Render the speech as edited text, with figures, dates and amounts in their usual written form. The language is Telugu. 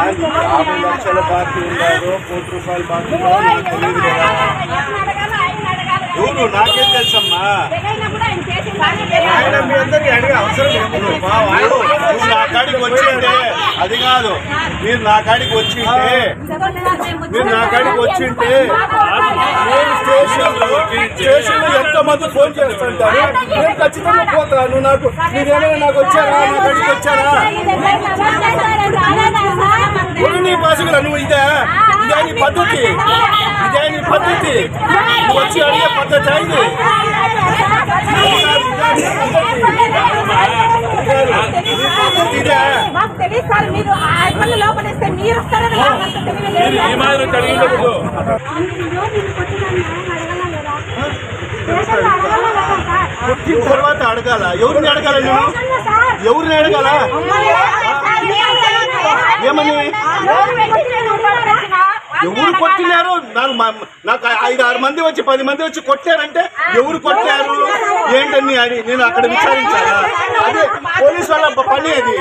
50 లక్షల బాకీ ఉన్నారు, ₹1 బాకీ ఎవరు నాకేం తెలుసమ్మా. ఆయన మీ అందరికి అడిగే అవసరం లేదు. నా కాడికి వచ్చింటే అది కాదు, మీరు నా కాడికి వచ్చింటే నేను స్టేషన్లో ఎంతమంది ఫోన్ చేస్తుంటారు, నేను ఖచ్చితంగా పోతాను. మీరేమైనా నాకు వచ్చారా, నా కాడికి వచ్చారా? నీ భాషగా నువ్వు ఇదే నీ పద్ధతి, నువ్వు వచ్చి అడిగే పద్ధతి అయింది. వచ్చిన తర్వాత అడగాల. ఎవరిని అడగాల? ఎవరిని అడగాల? ఏమని ఎవరు కొట్టినారు? నాకు 5-6 మంది వచ్చి 10 మంది వచ్చి కొట్టారంటే ఎవరు కొట్టారు ఏంటని నేను అక్కడ విచారించాలా? అదే పోలీసు వాళ్ళ పని అది.